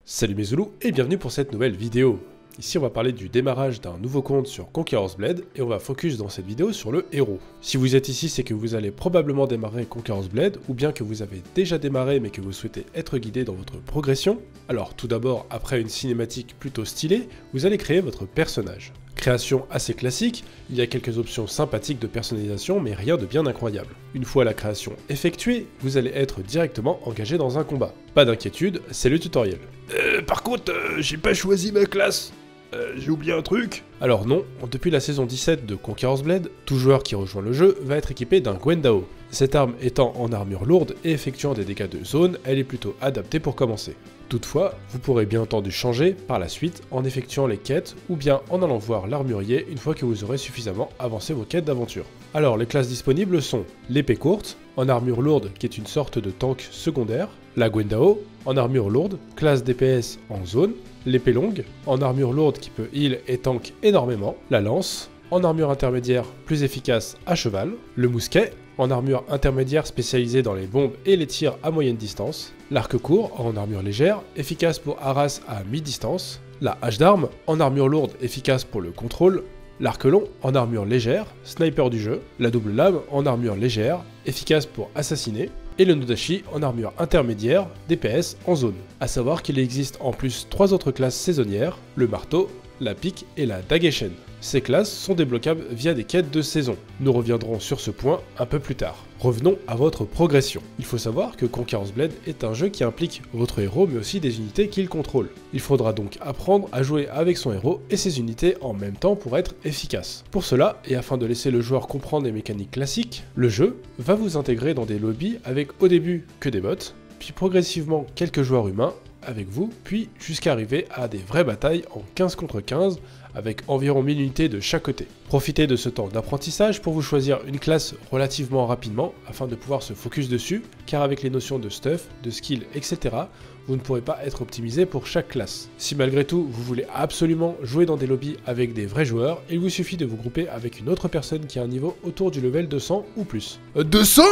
Salut mes Zoulous et bienvenue pour cette nouvelle vidéo. Ici on va parler du démarrage d'un nouveau compte sur Conqueror's Blade et on va focus dans cette vidéo sur le héros. Si vous êtes ici, c'est que vous allez probablement démarrer Conqueror's Blade ou bien que vous avez déjà démarré mais que vous souhaitez être guidé dans votre progression. Alors tout d'abord, après une cinématique plutôt stylée, vous allez créer votre personnage. Création assez classique, il y a quelques options sympathiques de personnalisation mais rien de bien incroyable. Une fois la création effectuée, vous allez être directement engagé dans un combat. Pas d'inquiétude, c'est le tutoriel. Par contre, j'ai pas choisi ma classe. J'ai oublié un truc. Alors non, depuis la saison 17 de Conqueror's Blade, tout joueur qui rejoint le jeu va être équipé d'un Gwendao. Cette arme étant en armure lourde et effectuant des dégâts de zone, elle est plutôt adaptée pour commencer. Toutefois, vous pourrez bien entendu changer par la suite en effectuant les quêtes ou bien en allant voir l'armurier une fois que vous aurez suffisamment avancé vos quêtes d'aventure. Alors les classes disponibles sont l'épée courte, en armure lourde qui est une sorte de tank secondaire, la Gwendao, en armure lourde, classe DPS en zone, l'épée longue, en armure lourde qui peut heal et tank énormément, la lance, en armure intermédiaire plus efficace à cheval, le mousquet, en armure intermédiaire spécialisée dans les bombes et les tirs à moyenne distance, l'arc court en armure légère, efficace pour harass à mi-distance, la hache d'arme en armure lourde efficace pour le contrôle, l'arc long en armure légère, sniper du jeu, la double lame en armure légère, efficace pour assassiner, et le Nodashi en armure intermédiaire, DPS en zone. A savoir qu'il existe en plus 3 autres classes saisonnières, le marteau, la pique et la Dageshen. Ces classes sont débloquables via des quêtes de saison. Nous reviendrons sur ce point un peu plus tard. Revenons à votre progression. Il faut savoir que Conqueror's Blade est un jeu qui implique votre héros mais aussi des unités qu'il contrôle. Il faudra donc apprendre à jouer avec son héros et ses unités en même temps pour être efficace. Pour cela, et afin de laisser le joueur comprendre les mécaniques classiques, le jeu va vous intégrer dans des lobbies avec au début que des bots, puis progressivement quelques joueurs humains avec vous, puis jusqu'à arriver à des vraies batailles en 15 contre 15 avec environ 1000 unités de chaque côté. Profitez de ce temps d'apprentissage pour vous choisir une classe relativement rapidement afin de pouvoir se focus dessus, car avec les notions de stuff, de skill, etc., vous ne pourrez pas être optimisé pour chaque classe. Si malgré tout vous voulez absolument jouer dans des lobbies avec des vrais joueurs, il vous suffit de vous grouper avec une autre personne qui a un niveau autour du level 200 ou plus. 200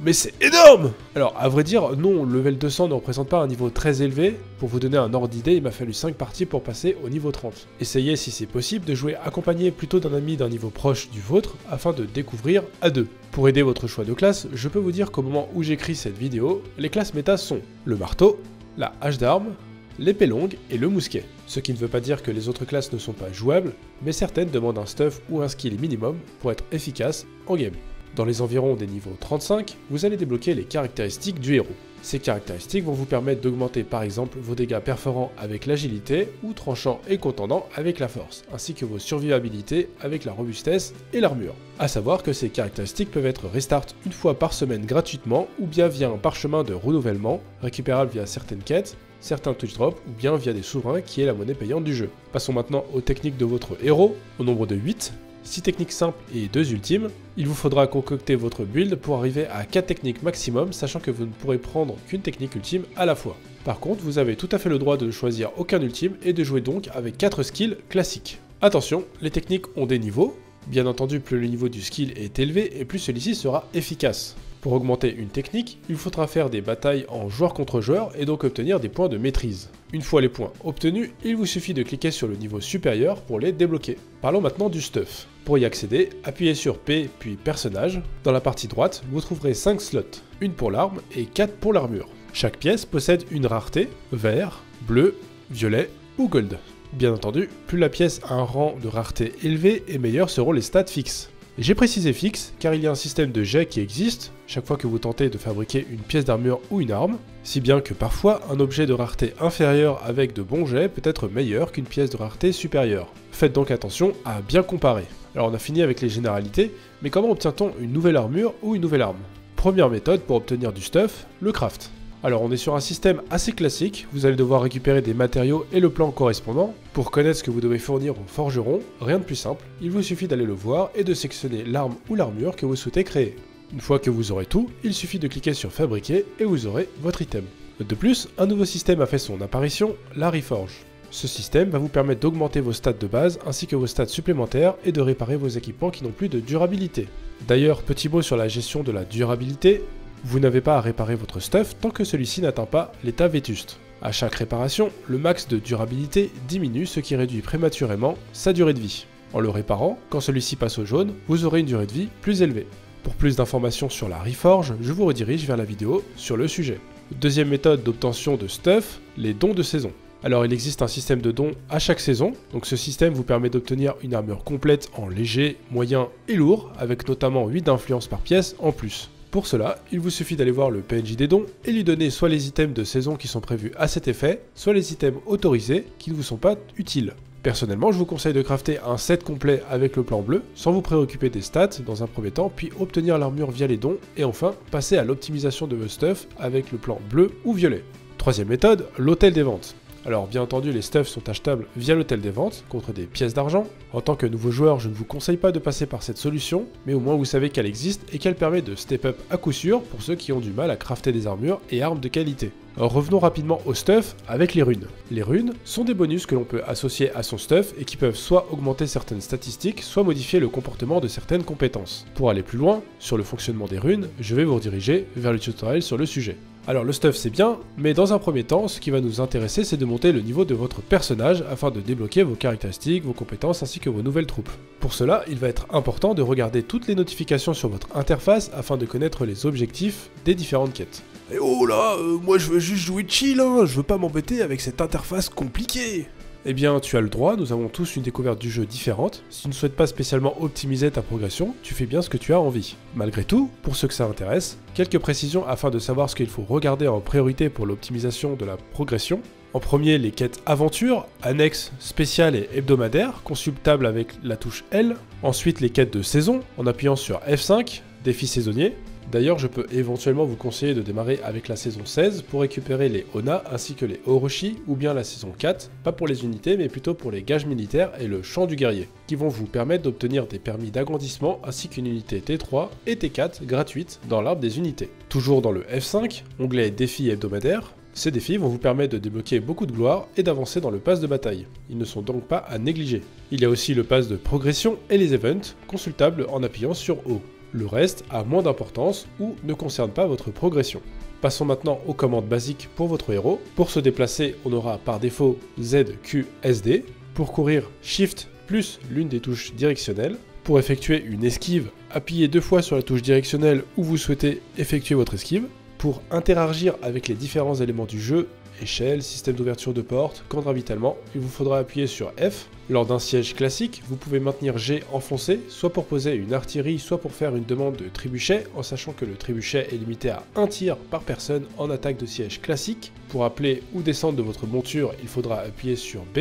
Mais c'est énorme! Alors à vrai dire, non, le level 200 ne représente pas un niveau très élevé. Pour vous donner un ordre d'idée, il m'a fallu 5 parties pour passer au niveau 30. Essayez si c'est possible de jouer accompagné plutôt d'un ami d'un niveau proche du vôtre afin de découvrir à deux. Pour aider votre choix de classe, je peux vous dire qu'au moment où j'écris cette vidéo, les classes méta sont le marteau, la hache d'arme, l'épée longue et le mousquet. Ce qui ne veut pas dire que les autres classes ne sont pas jouables, mais certaines demandent un stuff ou un skill minimum pour être efficace en game. Dans les environs des niveaux 35, vous allez débloquer les caractéristiques du héros. Ces caractéristiques vont vous permettre d'augmenter par exemple vos dégâts perforants avec l'agilité ou tranchants et contendants avec la force, ainsi que vos survivabilités avec la robustesse et l'armure. A savoir que ces caractéristiques peuvent être restart une fois par semaine gratuitement ou bien via un parchemin de renouvellement, récupérable via certaines quêtes, certains touch drops ou bien via des souverains qui est la monnaie payante du jeu. Passons maintenant aux techniques de votre héros, au nombre de 8. 6 techniques simples et 2 ultimes. Il vous faudra concocter votre build pour arriver à 4 techniques maximum, sachant que vous ne pourrez prendre qu'une technique ultime à la fois. Par contre, vous avez tout à fait le droit de ne choisir aucun ultime et de jouer donc avec 4 skills classiques. Attention, les techniques ont des niveaux. Bien entendu, plus le niveau du skill est élevé et plus celui-ci sera efficace. Pour augmenter une technique, il faudra faire des batailles en joueur contre joueur et donc obtenir des points de maîtrise. Une fois les points obtenus, il vous suffit de cliquer sur le niveau supérieur pour les débloquer. Parlons maintenant du stuff. Pour y accéder, appuyez sur P puis personnage. Dans la partie droite, vous trouverez 5 slots, une pour l'arme et 4 pour l'armure. Chaque pièce possède une rareté, vert, bleu, violet ou gold. Bien entendu, plus la pièce a un rang de rareté élevé et meilleurs seront les stats fixes. J'ai précisé fixe car il y a un système de jet qui existe chaque fois que vous tentez de fabriquer une pièce d'armure ou une arme, si bien que parfois un objet de rareté inférieure avec de bons jets peut être meilleur qu'une pièce de rareté supérieure. Faites donc attention à bien comparer. Alors on a fini avec les généralités, mais comment obtient-on une nouvelle armure ou une nouvelle arme? Première méthode pour obtenir du stuff, le craft. Alors on est sur un système assez classique, vous allez devoir récupérer des matériaux et le plan correspondant. Pour connaître ce que vous devez fournir au forgeron, rien de plus simple, il vous suffit d'aller le voir et de sélectionner l'arme ou l'armure que vous souhaitez créer. Une fois que vous aurez tout, il suffit de cliquer sur fabriquer et vous aurez votre item. De plus, un nouveau système a fait son apparition, la Reforge. Ce système va vous permettre d'augmenter vos stats de base ainsi que vos stats supplémentaires et de réparer vos équipements qui n'ont plus de durabilité. D'ailleurs, petit mot sur la gestion de la durabilité, vous n'avez pas à réparer votre stuff tant que celui-ci n'atteint pas l'état vétuste. À chaque réparation, le max de durabilité diminue, ce qui réduit prématurément sa durée de vie. En le réparant, quand celui-ci passe au jaune, vous aurez une durée de vie plus élevée. Pour plus d'informations sur la Reforge, je vous redirige vers la vidéo sur le sujet. Deuxième méthode d'obtention de stuff, les dons de saison. Alors il existe un système de dons à chaque saison, donc ce système vous permet d'obtenir une armure complète en léger, moyen et lourd, avec notamment 8 d'influence par pièce en plus. Pour cela, il vous suffit d'aller voir le PNJ des dons et lui donner soit les items de saison qui sont prévus à cet effet, soit les items autorisés qui ne vous sont pas utiles. Personnellement, je vous conseille de crafter un set complet avec le plan bleu, sans vous préoccuper des stats dans un premier temps, puis obtenir l'armure via les dons, et enfin, passer à l'optimisation de vos stuffs avec le plan bleu ou violet. Troisième méthode, l'hôtel des ventes. Alors bien entendu, les stuffs sont achetables via l'hôtel des ventes, contre des pièces d'argent. En tant que nouveau joueur, je ne vous conseille pas de passer par cette solution, mais au moins vous savez qu'elle existe et qu'elle permet de step up à coup sûr pour ceux qui ont du mal à crafter des armures et armes de qualité. Alors revenons rapidement au stuff avec les runes. Les runes sont des bonus que l'on peut associer à son stuff et qui peuvent soit augmenter certaines statistiques, soit modifier le comportement de certaines compétences. Pour aller plus loin sur le fonctionnement des runes, je vais vous rediriger vers le tutoriel sur le sujet. Alors le stuff c'est bien, mais dans un premier temps, ce qui va nous intéresser c'est de monter le niveau de votre personnage afin de débloquer vos caractéristiques, vos compétences ainsi que vos nouvelles troupes. Pour cela, il va être important de regarder toutes les notifications sur votre interface afin de connaître les objectifs des différentes quêtes. Et oh là, moi je veux juste jouer chill, hein, je veux pas m'embêter avec cette interface compliquée. Eh bien, tu as le droit, nous avons tous une découverte du jeu différente. Si tu ne souhaites pas spécialement optimiser ta progression, tu fais bien ce que tu as envie. Malgré tout, pour ceux que ça intéresse, quelques précisions afin de savoir ce qu'il faut regarder en priorité pour l'optimisation de la progression. En premier, les quêtes aventure, annexes, spéciales et hebdomadaires, consultables avec la touche L. Ensuite, les quêtes de saison, en appuyant sur F5, défis saisonniers. D'ailleurs, je peux éventuellement vous conseiller de démarrer avec la saison 16 pour récupérer les Ona ainsi que les Orochi, ou bien la saison 4, pas pour les unités mais plutôt pour les gages militaires et le champ du guerrier, qui vont vous permettre d'obtenir des permis d'agrandissement ainsi qu'une unité T3 et T4 gratuite dans l'arbre des unités. Toujours dans le F5, onglet défis hebdomadaires, ces défis vont vous permettre de débloquer beaucoup de gloire et d'avancer dans le pass de bataille. Ils ne sont donc pas à négliger. Il y a aussi le pass de progression et les events, consultables en appuyant sur O. Le reste a moins d'importance ou ne concerne pas votre progression. Passons maintenant aux commandes basiques pour votre héros. Pour se déplacer, on aura par défaut Z, Q, SD. Pour courir, Shift plus l'une des touches directionnelles. Pour effectuer une esquive, appuyez 2 fois sur la touche directionnelle où vous souhaitez effectuer votre esquive. Pour interagir avec les différents éléments du jeu, échelle, système d'ouverture de porte, camp de ravitaillement, il vous faudra appuyer sur F. Lors d'un siège classique, vous pouvez maintenir G enfoncé, soit pour poser une artillerie, soit pour faire une demande de trébuchet, en sachant que le trébuchet est limité à 1 tir par personne en attaque de siège classique. Pour appeler ou descendre de votre monture, il faudra appuyer sur B.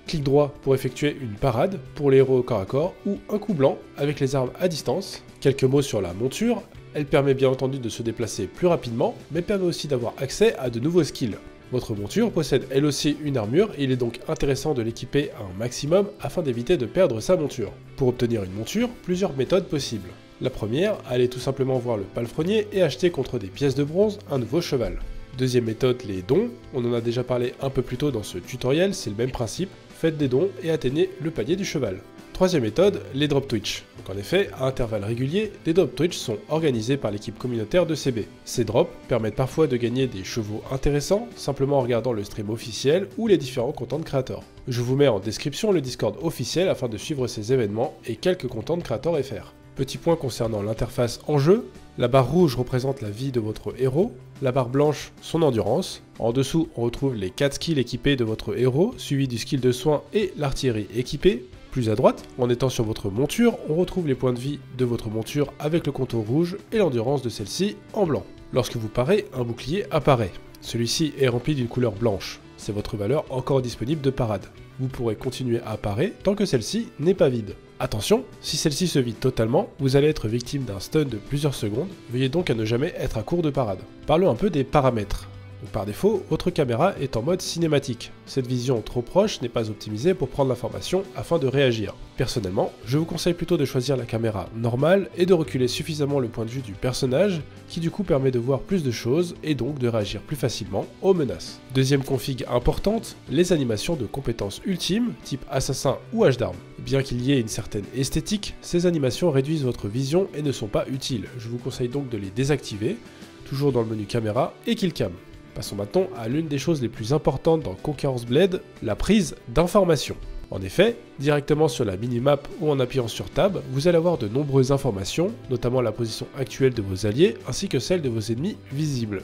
Clic droit pour effectuer une parade pour les héros au corps à corps, ou un coup blanc avec les armes à distance. Quelques mots sur la monture. Elle permet bien entendu de se déplacer plus rapidement, mais permet aussi d'avoir accès à de nouveaux skills. Votre monture possède elle aussi une armure et il est donc intéressant de l'équiper à un maximum afin d'éviter de perdre sa monture. Pour obtenir une monture, plusieurs méthodes possibles. La première, allez tout simplement voir le palefrenier et acheter contre des pièces de bronze un nouveau cheval. Deuxième méthode, les dons. On en a déjà parlé un peu plus tôt dans ce tutoriel, c'est le même principe. Faites des dons et atteignez le palier du cheval. Troisième méthode, les drop Twitch. Donc en effet, à intervalles réguliers, les drop Twitch sont organisés par l'équipe communautaire de CB. Ces drops permettent parfois de gagner des chevaux intéressants, simplement en regardant le stream officiel ou les différents content creators. Je vous mets en description le Discord officiel afin de suivre ces événements et quelques content creators FR. Petit point concernant l'interface en jeu, la barre rouge représente la vie de votre héros, la barre blanche son endurance, en dessous on retrouve les 4 skills équipés de votre héros, suivi du skill de soin et l'artillerie équipée. Plus à droite, en étant sur votre monture, on retrouve les points de vie de votre monture avec le contour rouge et l'endurance de celle-ci en blanc. Lorsque vous parez, un bouclier apparaît. Celui-ci est rempli d'une couleur blanche. C'est votre valeur encore disponible de parade. Vous pourrez continuer à parer tant que celle-ci n'est pas vide. Attention, si celle-ci se vide totalement, vous allez être victime d'un stun de plusieurs secondes, veuillez donc à ne jamais être à court de parade. Parlons un peu des paramètres. Donc par défaut, votre caméra est en mode cinématique. Cette vision trop proche n'est pas optimisée pour prendre l'information afin de réagir. Personnellement, je vous conseille plutôt de choisir la caméra normale et de reculer suffisamment le point de vue du personnage, qui du coup permet de voir plus de choses et donc de réagir plus facilement aux menaces. Deuxième config importante, les animations de compétences ultimes, type assassin ou hache d'arme. Bien qu'il y ait une certaine esthétique, ces animations réduisent votre vision et ne sont pas utiles. Je vous conseille donc de les désactiver, toujours dans le menu caméra et killcam. Passons maintenant à l'une des choses les plus importantes dans Conqueror's Blade, la prise d'informations. En effet, directement sur la minimap ou en appuyant sur Tab, vous allez avoir de nombreuses informations, notamment la position actuelle de vos alliés ainsi que celle de vos ennemis visibles.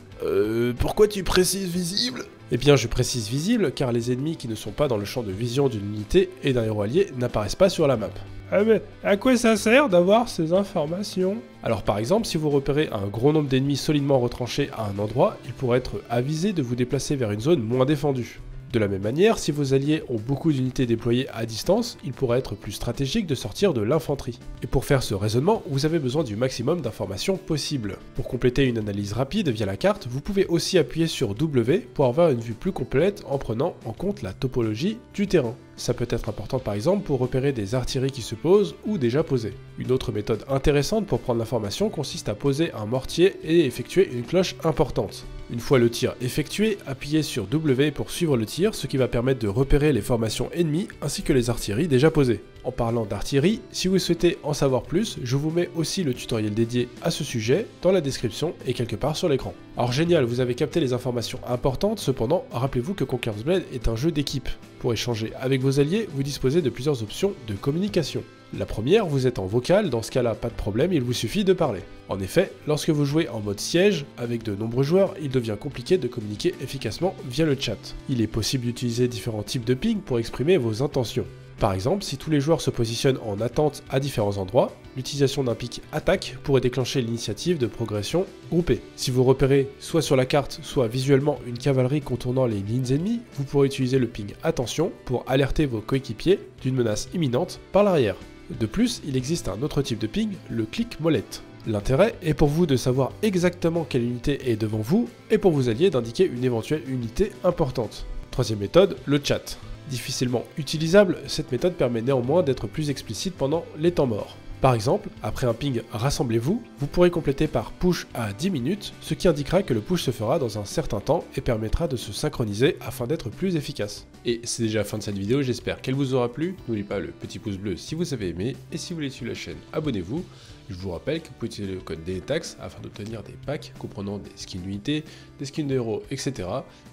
Pourquoi tu précises visible? Eh bien je précise visible car les ennemis qui ne sont pas dans le champ de vision d'une unité et d'un héros allié n'apparaissent pas sur la map. Ah mais à quoi ça sert d'avoir ces informations? Alors par exemple, si vous repérez un gros nombre d'ennemis solidement retranchés à un endroit, il pourrait être avisé de vous déplacer vers une zone moins défendue. De la même manière, si vos alliés ont beaucoup d'unités déployées à distance, il pourrait être plus stratégique de sortir de l'infanterie. Et pour faire ce raisonnement, vous avez besoin du maximum d'informations possibles. Pour compléter une analyse rapide via la carte, vous pouvez aussi appuyer sur W pour avoir une vue plus complète en prenant en compte la topologie du terrain. Ça peut être important par exemple pour repérer des artilleries qui se posent ou déjà posées. Une autre méthode intéressante pour prendre l'information consiste à poser un mortier et effectuer une cloche importante. Une fois le tir effectué, appuyez sur W pour suivre le tir, ce qui va permettre de repérer les formations ennemies ainsi que les artilleries déjà posées. En parlant d'artillerie, si vous souhaitez en savoir plus, je vous mets aussi le tutoriel dédié à ce sujet dans la description et quelque part sur l'écran. Alors génial, vous avez capté les informations importantes, cependant, rappelez-vous que Conqueror's Blade est un jeu d'équipe. Pour échanger avec vos alliés, vous disposez de plusieurs options de communication. La première, vous êtes en vocal, dans ce cas-là, pas de problème, il vous suffit de parler. En effet, lorsque vous jouez en mode siège, avec de nombreux joueurs, il devient compliqué de communiquer efficacement via le chat. Il est possible d'utiliser différents types de ping pour exprimer vos intentions. Par exemple, si tous les joueurs se positionnent en attente à différents endroits, l'utilisation d'un pic attaque pourrait déclencher l'initiative de progression groupée. Si vous repérez soit sur la carte, soit visuellement une cavalerie contournant les lignes ennemies, vous pourrez utiliser le ping attention pour alerter vos coéquipiers d'une menace imminente par l'arrière. De plus, il existe un autre type de ping, le clic molette. L'intérêt est pour vous de savoir exactement quelle unité est devant vous et pour vos alliés d'indiquer une éventuelle unité importante. Troisième méthode, le chat. Difficilement utilisable, cette méthode permet néanmoins d'être plus explicite pendant les temps morts. Par exemple, après un ping « Rassemblez-vous », vous pourrez compléter par push à 10 minutes, ce qui indiquera que le push se fera dans un certain temps et permettra de se synchroniser afin d'être plus efficace. Et c'est déjà la fin de cette vidéo, j'espère qu'elle vous aura plu. N'oubliez pas le petit pouce bleu si vous avez aimé, et si vous voulez suivre la chaîne, abonnez-vous. Je vous rappelle que vous pouvez utiliser le code DETAX afin d'obtenir des packs comprenant des skins d'unités, des skins de héros, etc.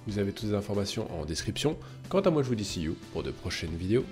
Vous avez toutes les informations en description. Quant à moi, je vous dis see you pour de prochaines vidéos.